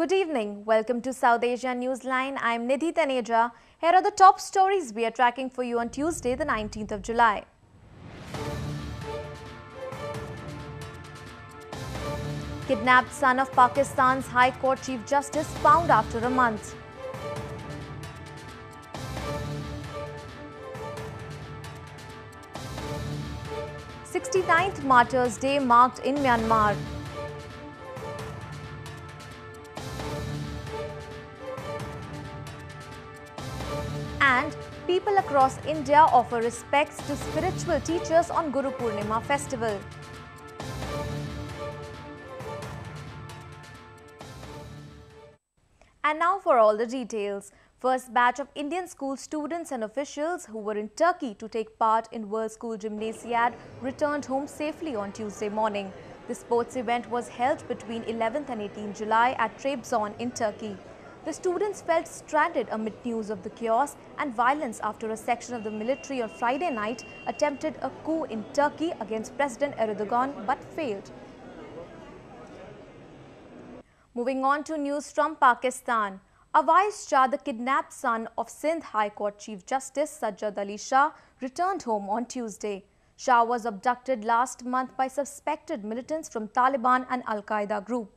Good evening. Welcome to South Asia Newsline. I'm Nidhi Taneja. Here are the top stories we are tracking for you on Tuesday, the 19th of July. Kidnapped son of Pakistan's High Court Chief Justice found after a month. "69th Martyrs' Day marked in Myanmar. And people across India offer respects to spiritual teachers on Guru Purnima festival. And now for all the details. First batch of Indian school students and officials who were in Turkey to take part in World School Gymnasiad returned home safely on Tuesday morning. The sports event was held between 11th and 18th July at Trabzon in Turkey. The students felt stranded amid news of the chaos and violence after a section of the military on Friday night attempted a coup in Turkey against President Erdogan but failed. Moving on to news from Pakistan. Awais Shah, the kidnapped son of Sindh High Court Chief Justice Sajjad Ali Shah, returned home on Tuesday. Shah was abducted last month by suspected militants from Taliban and Al-Qaeda group.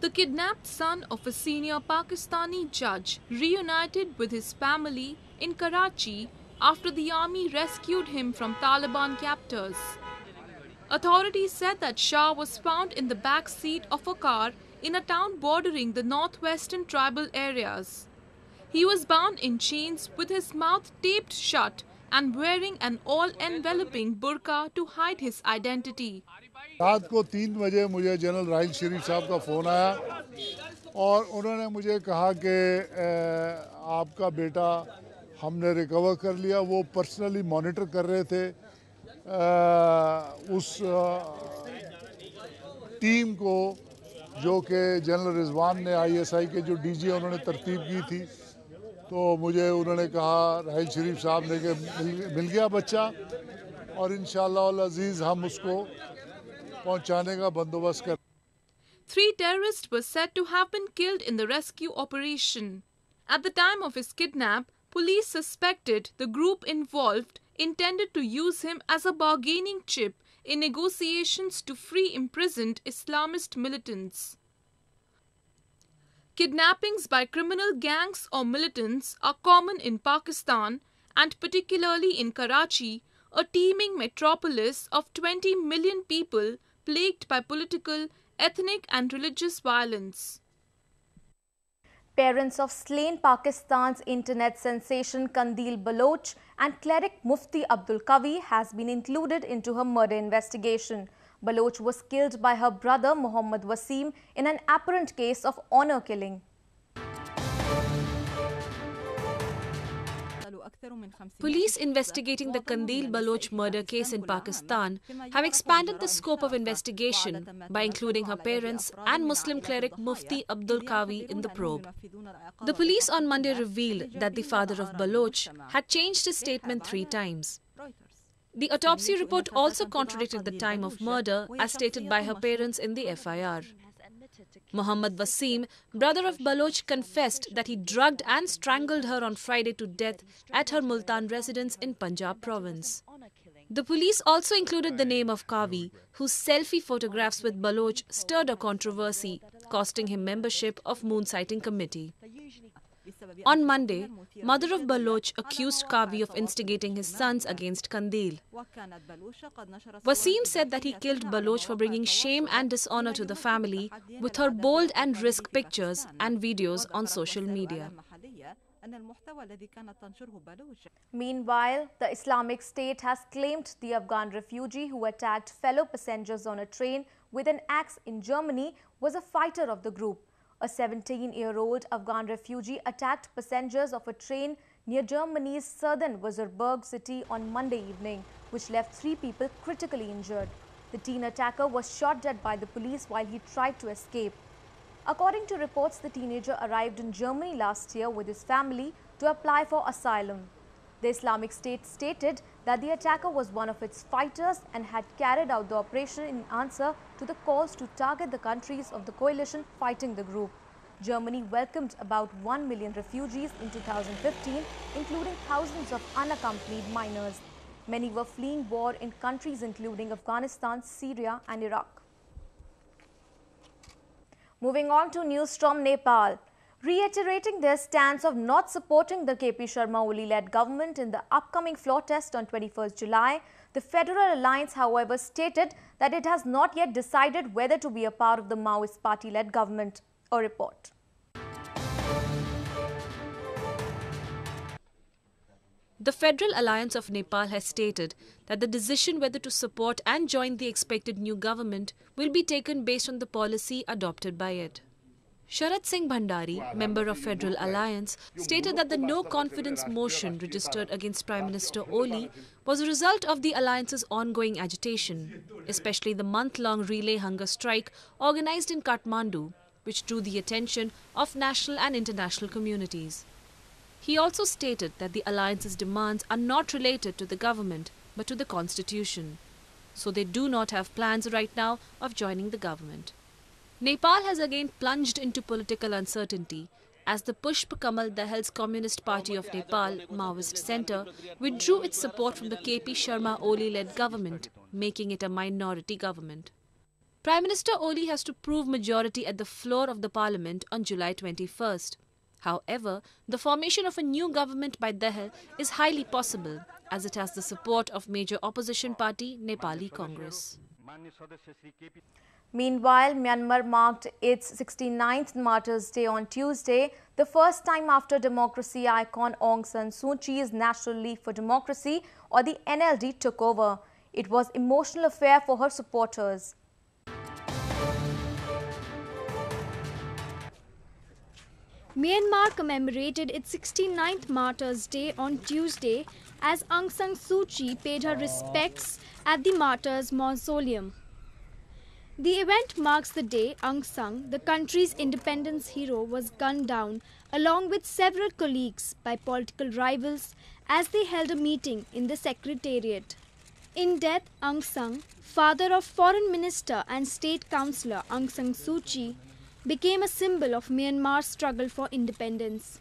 The kidnapped son of a senior Pakistani judge reunited with his family in Karachi after the army rescued him from Taliban captors. Authorities said that Shah was found in the back seat of a car in a town bordering the northwestern tribal areas. He was bound in chains with his mouth taped shut and wearing an all-enveloping burqa to hide his identity. रात को 3 बजे मुझे general Rahil शरीफ साहब का phone आया और उन्होंने मुझे कहा कि आपका बेटा हमने रिकवर कर लिया। वो पर्सनली मॉनिटर कर रहे थे उस टीम को जो कि जनरल रिजवान ने ISI के जो DG उन्होंने तरतीब की थी। तो मुझे उन्होंने कहा राहिल शरीफ साहब ने कि मिल गया बच्चा और इंशाअल्लाह अल अजीज़ हम उसको पहुंचाने का बंदोबस्त कर। 3 terrorists were said to have been killed in the rescue operation. At the time of his kidnap, police suspected the group involved intended to use him as a bargaining chip in negotiations to free imprisoned Islamist militants. Kidnappings by criminal gangs or militants are common in Pakistan and particularly in Karachi, a teeming metropolis of 20 million people plagued by political, ethnic and religious violence. Parents of slain Pakistan's internet sensation Qandeel Baloch and cleric Mufti Abdul Qawi has been included into her murder investigation. Baloch was killed by her brother Mohammad Wasim in an apparent case of honor killing. Police investigating the Qandeel Baloch murder case in Pakistan have expanded the scope of investigation by including her parents and Muslim cleric Mufti Abdul Qawi in the probe. The police on Monday revealed that the father of Baloch had changed his statement 3 times. The autopsy report also contradicted the time of murder as stated by her parents in the FIR. Mohammad Wasim, brother of Baloch, confessed that he drugged and strangled her on Friday to death at her Multan residence in Punjab province. The police also included the name of Qawi, whose selfie photographs with Baloch stirred a controversy, costing him membership of Moon Sighting Committee. On Monday, mother of Baloch accused Qawi of instigating his sons against Qandeel. Wasim said that he killed Baloch for bringing shame and dishonor to the family with her bold and risk pictures and videos on social media. Meanwhile, the Islamic State has claimed the Afghan refugee who attacked fellow passengers on a train with an axe in Germany was a fighter of the group. A 17-year-old Afghan refugee attacked passengers of a train near Germany's southern Würzburg city on Monday evening, which left 3 people critically injured. The teen attacker was shot dead by the police while he tried to escape. According to reports, the teenager arrived in Germany last year with his family to apply for asylum. The Islamic State stated that the attacker was one of its fighters and had carried out the operation in answer to the calls to target the countries of the coalition fighting the group. Germany welcomed about 1 million refugees in 2015, including thousands of unaccompanied minors. Many were fleeing war in countries including Afghanistan, Syria and Iraq. Moving on to news from Nepal. Reiterating their stance of not supporting the KP Sharma Oli-led government in the upcoming floor test on 21st July, the Federal Alliance, however, stated that it has not yet decided whether to be a part of the Maoist party-led government. A report. The Federal Alliance of Nepal has stated that the decision whether to support and join the expected new government will be taken based on the policy adopted by it. Sharad Singh Bhandari, member of Federal Alliance, stated that the no-confidence motion registered against Prime Minister Oli was a result of the alliance's ongoing agitation, especially the month-long relay hunger strike organized in Kathmandu, which drew the attention of national and international communities. He also stated that the alliance's demands are not related to the government but to the constitution, so they do not have plans right now of joining the government. Nepal has again plunged into political uncertainty as the Pushp Kamal Dahal's Communist Party of Nepal, Maoist Centre, withdrew its support from the KP Sharma Oli-led government, making it a minority government. Prime Minister Oli has to prove majority at the floor of the parliament on July 21st. However, the formation of a new government by Dahal is highly possible as it has the support of major opposition party Nepali Congress. Meanwhile, Myanmar marked its 69th Martyrs' Day on Tuesday, the first time after democracy icon Aung San Suu Kyi's National League for Democracy, or the NLD, took over. It was an emotional affair for her supporters. Myanmar commemorated its 69th Martyrs' Day on Tuesday as Aung San Suu Kyi paid her respects at the Martyrs' Mausoleum. The event marks the day Aung San, the country's independence hero, was gunned down along with several colleagues by political rivals as they held a meeting in the Secretariat. In death, Aung San, father of Foreign Minister and State Councillor Aung San Suu Kyi, became a symbol of Myanmar's struggle for independence.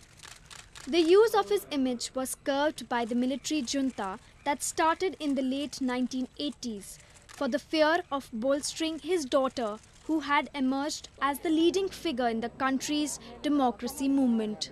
The use of his image was curbed by the military junta that started in the late 1980s for the fear of bolstering his daughter, who had emerged as the leading figure in the country's democracy movement.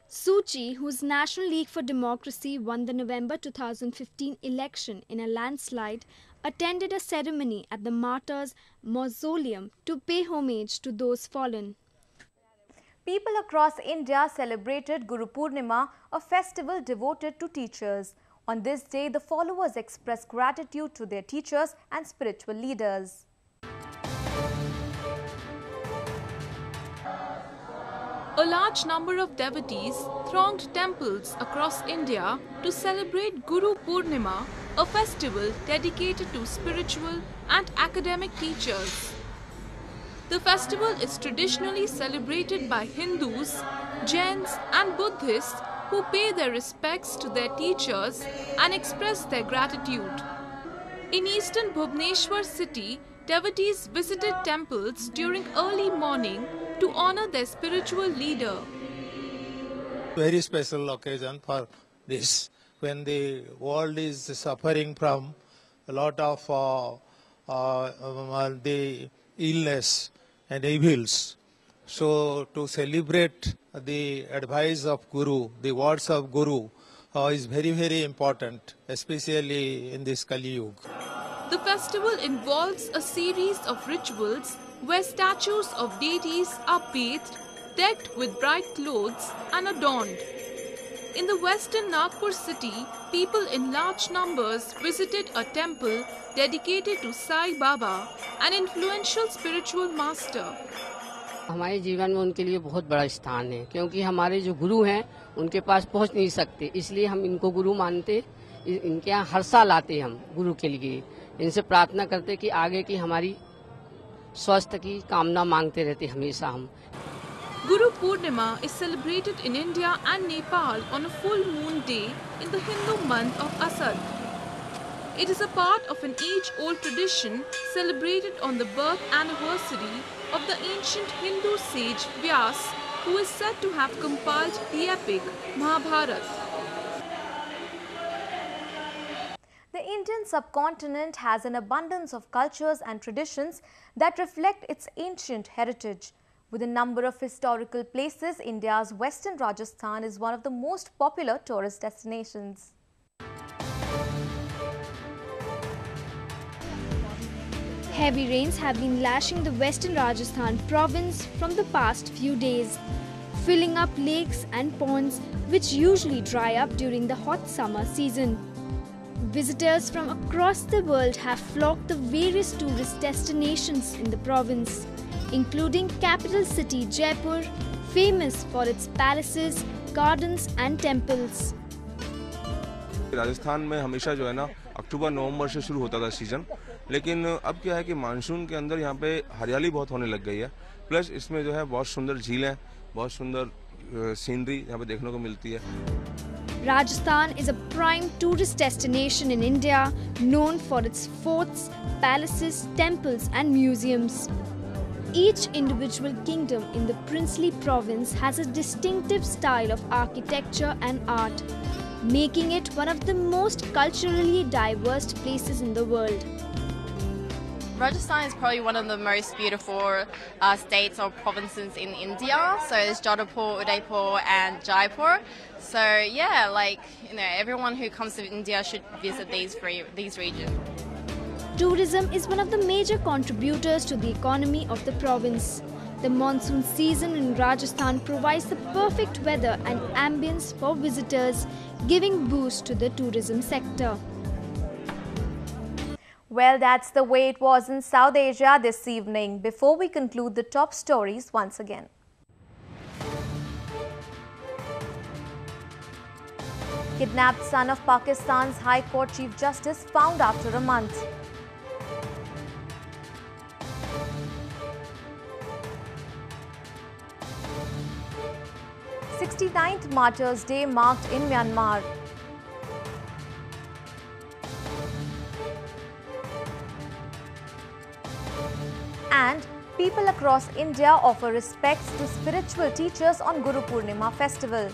Suu Kyi, whose National League for Democracy won the November 2015 election in a landslide, attended a ceremony at the Martyrs' Mausoleum to pay homage to those fallen. People across India celebrated Guru Purnima, a festival devoted to teachers. On this day, the followers expressed gratitude to their teachers and spiritual leaders. A large number of devotees thronged temples across India to celebrate Guru Purnima, a festival dedicated to spiritual and academic teachers. The festival is traditionally celebrated by Hindus, Jains and Buddhists who pay their respects to their teachers and express their gratitude. In eastern Bhubaneswar city, devotees visited temples during early morning to honor their spiritual leader. Very special occasion for this, when the world is suffering from a lot of the illness and evils. So to celebrate the advice of Guru, the words of Guru, is very, very important, especially in this Kali Yuga. The festival involves a series of rituals where statues of deities are bathed, decked with bright clothes and adorned. In the western Nagpur city, people in large numbers visited a temple dedicated to Sai Baba, an influential spiritual master. हमारे जीवन में उनके लिए बहुत बड़ा स्थान है, क्योंकि हमारे जो गुरु हैं उनके पास पहुंच नहीं सकते, इसलिए हम इनको गुरु मानते। इनके यहाँ हर साल आते हम गुरु के लिए, इनसे प्रार्थना करते कि आगे की हमारी स्वास्थ्य की कामना मांगते रहते हमेशा हम। Guru Purnima is celebrated in India and Nepal on a full moon day in the Hindu month of Asad. It is a part of an age-old tradition celebrated on the birth anniversary of the ancient Hindu sage Vyas, who is said to have compiled the epic Mahabharata. The Indian subcontinent has an abundance of cultures and traditions that reflect its ancient heritage. With a number of historical places, India's western Rajasthan is one of the most popular tourist destinations. Heavy rains have been lashing the western Rajasthan province from the past few days, filling up lakes and ponds which usually dry up during the hot summer season. Visitors from across the world have flocked the various tourist destinations in the province, including capital city Jaipur, famous for its palaces, gardens and temples. Rajasthan में हमेशा जो है ना अक्टूबर नवंबर से शुरू होता था season, लेकिन अब क्या है कि मानसून के अंदर यहाँ पे हरियाली बहुत होने लग गई है। प्लस इसमें जो है बहुत सुंदर झीलें, बहुत सुंदर सीनरी यहाँ पे देखने को मिलती है। Rajasthan is a prime tourist destination in India, known for its forts, palaces, temples and museums. Each individual kingdom in the princely province has a distinctive style of architecture and art, making it one of the most culturally diverse places in the world. Rajasthan is probably one of the most beautiful states or provinces in India. So there's Jodhpur, Udaipur and Jaipur. So yeah, everyone who comes to India should visit these regions. Tourism is one of the major contributors to the economy of the province. The monsoon season in Rajasthan provides the perfect weather and ambience for visitors, giving boost to the tourism sector. Well, that's the way it was in South Asia this evening. Before we conclude the top stories once again. Kidnapped son of Pakistan's High Court Chief Justice found after a month. The 69th Martyrs' Day marked in Myanmar. And people across India offer respects to spiritual teachers on Guru Purnima festival.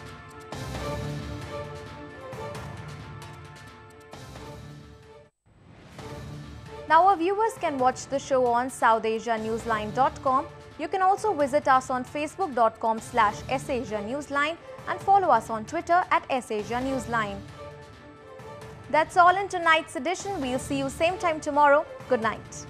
Now our viewers can watch the show on SouthAsiaNewsline.com. You can also visit us on Facebook.com/SAsiaNewsline and follow us on Twitter @SAsiaNewsline. That's all in tonight's edition. We'll see you same time tomorrow. Good night.